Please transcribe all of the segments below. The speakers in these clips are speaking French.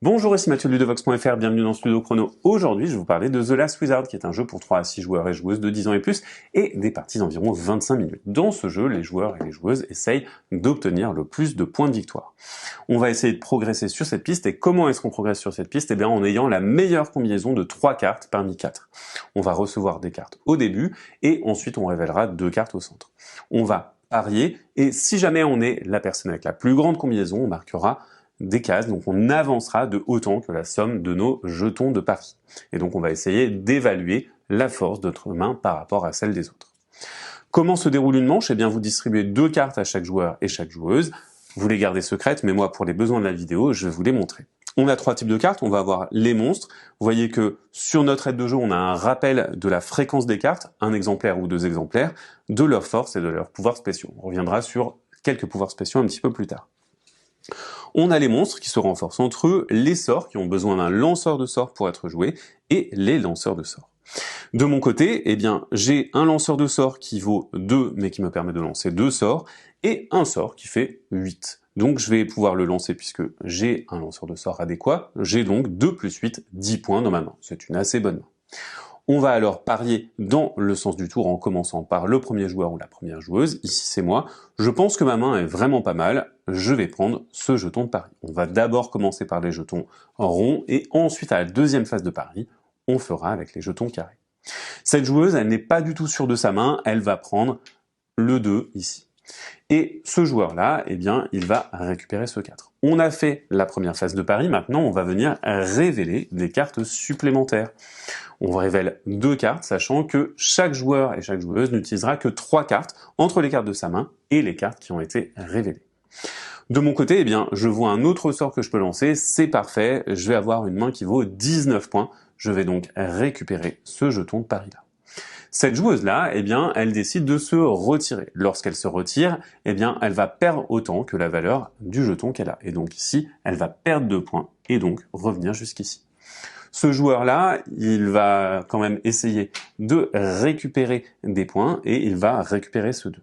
Bonjour, ici Mathieu de Ludovox.fr, bienvenue dans ce Ludo Chrono. Aujourd'hui, je vais vous parler de The Last Wizard, qui est un jeu pour 3 à 6 joueurs et joueuses de 10 ans et plus, et des parties d'environ 25 minutes. Dans ce jeu, les joueurs et les joueuses essayent d'obtenir le plus de points de victoire. On va essayer de progresser sur cette piste, et comment est-ce qu'on progresse sur cette piste? Eh bien, en ayant la meilleure combinaison de 3 cartes parmi 4. On va recevoir des cartes au début, et ensuite on révélera 2 cartes au centre. On va parier, et si jamais on est la personne avec la plus grande combinaison, on marquera des cases, donc on avancera de autant que la somme de nos jetons de pari. Et donc on va essayer d'évaluer la force de notre main par rapport à celle des autres. Comment se déroule une manche? Eh bien, vous distribuez 2 cartes à chaque joueur et chaque joueuse. Vous les gardez secrètes, mais moi, pour les besoins de la vidéo, je vais vous les montrer. On a 3 types de cartes. On va avoir les monstres. Vous voyez que sur notre aide de jeu, on a un rappel de la fréquence des cartes, un exemplaire ou 2 exemplaires, de leurs forces et de leurs pouvoirs spéciaux. On reviendra sur quelques pouvoirs spéciaux un petit peu plus tard. On a les monstres qui se renforcent entre eux, les sorts qui ont besoin d'un lanceur de sorts pour être joués, et les lanceurs de sorts. De mon côté, eh bien, j'ai un lanceur de sorts qui vaut 2, mais qui me permet de lancer 2 sorts, et un sort qui fait 8. Donc je vais pouvoir le lancer puisque j'ai un lanceur de sorts adéquat, j'ai donc 2 plus 8, 10 points dans ma main. C'est une assez bonne main. On va alors parier dans le sens du tour en commençant par le premier joueur ou la première joueuse. Ici c'est moi. Je pense que ma main est vraiment pas mal. Je vais prendre ce jeton de pari. On va d'abord commencer par les jetons ronds et ensuite à la deuxième phase de pari, on fera avec les jetons carrés. Cette joueuse, elle n'est pas du tout sûre de sa main. Elle va prendre le 2 ici. Et ce joueur-là, eh bien, il va récupérer ce 4. On a fait la première phase de pari, maintenant on va venir révéler des cartes supplémentaires. On révèle 2 cartes, sachant que chaque joueur et chaque joueuse n'utilisera que 3 cartes entre les cartes de sa main et les cartes qui ont été révélées. De mon côté, eh bien, je vois un autre sort que je peux lancer, c'est parfait, je vais avoir une main qui vaut 19 points, je vais donc récupérer ce jeton de pari-là. Cette joueuse-là, eh bien, elle décide de se retirer. Lorsqu'elle se retire, eh bien, elle va perdre autant que la valeur du jeton qu'elle a. Et donc ici, elle va perdre 2 points et donc revenir jusqu'ici. Ce joueur-là, il va quand même essayer de récupérer des points et il va récupérer ce 2.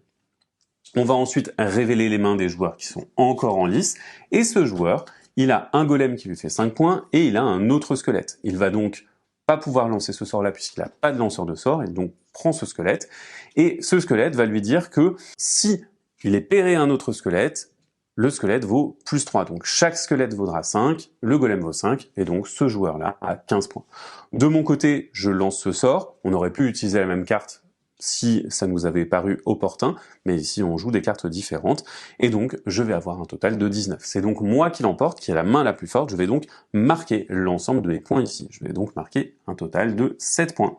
On va ensuite révéler les mains des joueurs qui sont encore en lice et ce joueur, il a un golem qui lui fait 5 points et il a un autre squelette. Il va donc pas pouvoir lancer ce sort-là puisqu'il n'a pas de lanceur de sort, et donc prend ce squelette, et ce squelette va lui dire que si il est pairé à un autre squelette, le squelette vaut plus 3, donc chaque squelette vaudra 5, le golem vaut 5, et donc ce joueur-là a 15 points. De mon côté, je lance ce sort, on aurait pu utiliser la même carte si ça nous avait paru opportun, mais ici on joue des cartes différentes, et donc je vais avoir un total de 19. C'est donc moi qui l'emporte, qui a la main la plus forte, je vais donc marquer l'ensemble des points ici. Je vais donc marquer un total de 7 points.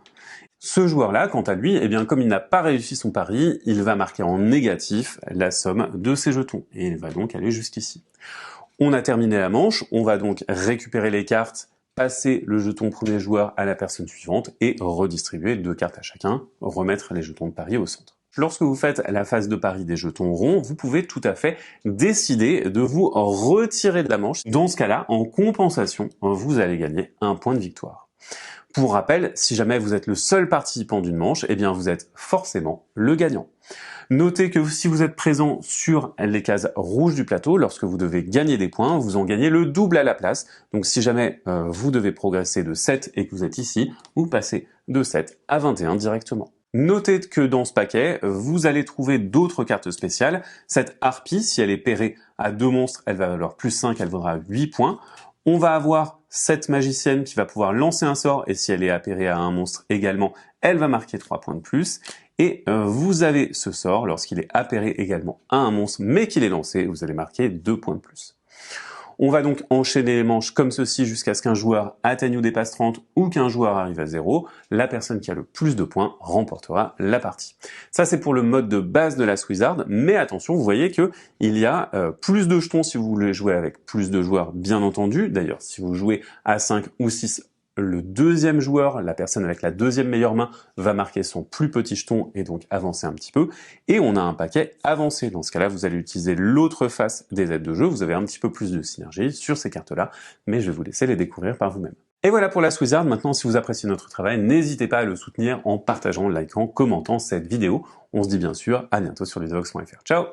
Ce joueur-là, quant à lui, eh bien, comme il n'a pas réussi son pari, il va marquer en négatif la somme de ses jetons, et il va donc aller jusqu'ici. On a terminé la manche, on va donc récupérer les cartes, passer le jeton premier joueur à la personne suivante et redistribuer 2 cartes à chacun, remettre les jetons de pari au centre. Lorsque vous faites la phase de pari des jetons ronds, vous pouvez tout à fait décider de vous retirer de la manche. Dans ce cas-là, en compensation, vous allez gagner un point de victoire. Pour rappel, si jamais vous êtes le seul participant d'une manche, eh bien vous êtes forcément le gagnant. Notez que si vous êtes présent sur les cases rouges du plateau, lorsque vous devez gagner des points, vous en gagnez le double à la place. Donc si jamais vous devez progresser de 7 et que vous êtes ici, vous passez de 7 à 21 directement. Notez que dans ce paquet, vous allez trouver d'autres cartes spéciales. Cette harpie, si elle est pairée à 2 monstres, elle va valoir plus 5, elle vaudra 8 points. On va avoir cette magicienne qui va pouvoir lancer un sort, et si elle est appairée à un monstre également, elle va marquer 3 points de plus. Et vous avez ce sort, lorsqu'il est appairé également à un monstre, mais qu'il est lancé, vous allez marquer 2 points de plus. On va donc enchaîner les manches comme ceci jusqu'à ce qu'un joueur atteigne ou dépasse 30 ou qu'un joueur arrive à 0. La personne qui a le plus de points remportera la partie. Ça, c'est pour le mode de base de Last Wizard, mais attention, vous voyez que il y a plus de jetons si vous voulez jouer avec plus de joueurs, bien entendu. D'ailleurs, si vous jouez à 5 ou 6, le deuxième joueur, la personne avec la deuxième meilleure main, va marquer son plus petit jeton et donc avancer un petit peu. Et on a un paquet avancé. Dans ce cas-là, vous allez utiliser l'autre face des aides de jeu. Vous avez un petit peu plus de synergie sur ces cartes-là, mais je vais vous laisser les découvrir par vous-même. Et voilà pour Last Wizard. Maintenant, si vous appréciez notre travail, n'hésitez pas à le soutenir en partageant, likant, commentant cette vidéo. On se dit bien sûr à bientôt sur ludovox.fr. Ciao!